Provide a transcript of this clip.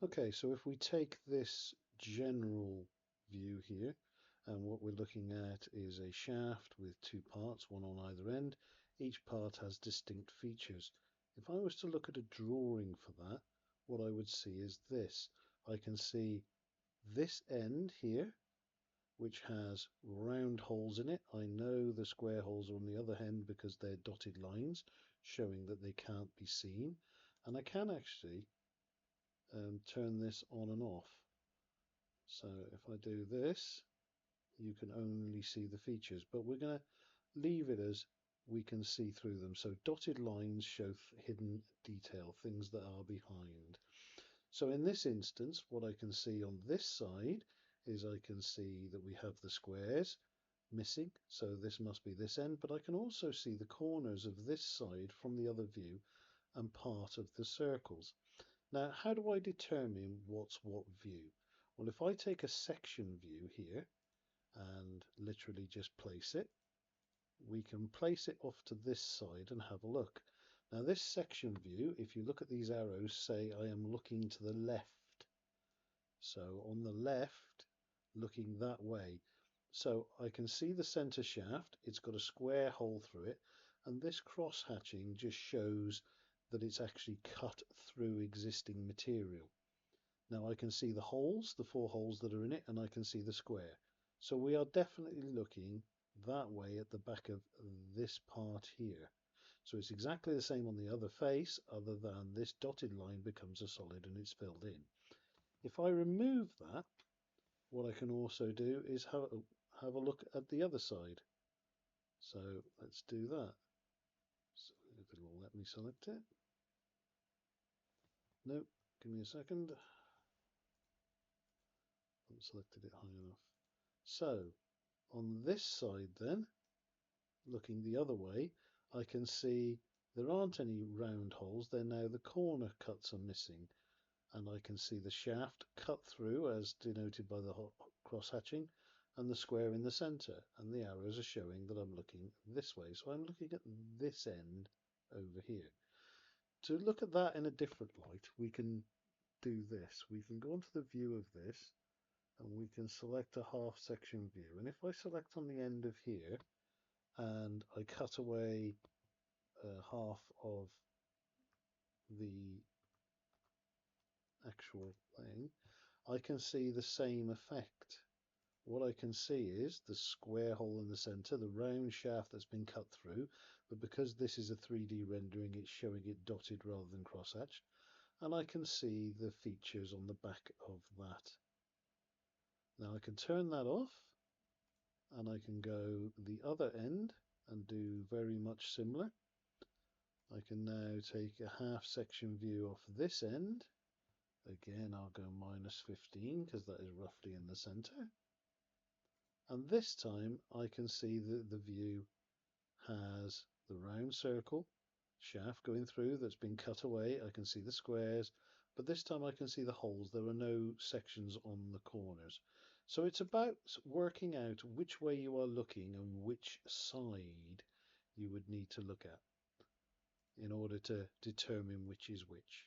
Okay, so if we take this general view here, and what we're looking at is a shaft with two parts, one on either end. Each part has distinct features. If I was to look at a drawing for that, what I would see is this. I can see this end here, which has round holes in it. I know the square holes are on the other end because they're dotted lines, showing that they can't be seen. And I can actually turn this on and off. So if I do this, you can only see the features, but we're going to leave it as we can see through them. So dotted lines show hidden detail, things that are behind. So in this instance, what I can see on this side is I can see that we have the squares missing. So this must be this end, but I can also see the corners of this side from the other view and part of the circles. Now, how do I determine what's what view? Well, if I take a section view here and literally just place it, we can place it off to this side and have a look. Now, this section view, if you look at these arrows, say I am looking to the left. So on the left, looking that way. So I can see the center shaft. It's got a square hole through it. And this cross hatching just shows that it's actually cut through existing material. Now I can see the holes, the four holes that are in it, and I can see the square. So we are definitely looking that way at the back of this part here. So it's exactly the same on the other face, other than this dotted line becomes a solid and it's filled in. If I remove that, what I can also do is have a look at the other side. So let's do that. So if it'll let me select it. Nope, give me a second. I haven't selected it high enough. So on this side then, looking the other way, I can see there aren't any round holes. They're now the corner cuts are missing. And I can see the shaft cut through as denoted by the cross hatching and the square in the center. And the arrows are showing that I'm looking this way. So I'm looking at this end over here. To look at that in a different light, we can do this. We can go onto the view of this and we can select a half section view. And if I select on the end of here and I cut away half of the actual thing, I can see the same effect. What I can see is the square hole in the center, the round shaft that's been cut through, but because this is a 3D rendering, it's showing it dotted rather than crosshatched, and I can see the features on the back of that. Now I can turn that off, and I can go the other end and do very much similar. I can now take a half section view off this end. Again, I'll go -15 because that is roughly in the center. And this time I can see that the view has the round circle shaft going through that's been cut away. I can see the squares, but this time I can see the holes. There are no sections on the corners. So it's about working out which way you are looking and which side you would need to look at in order to determine which is which.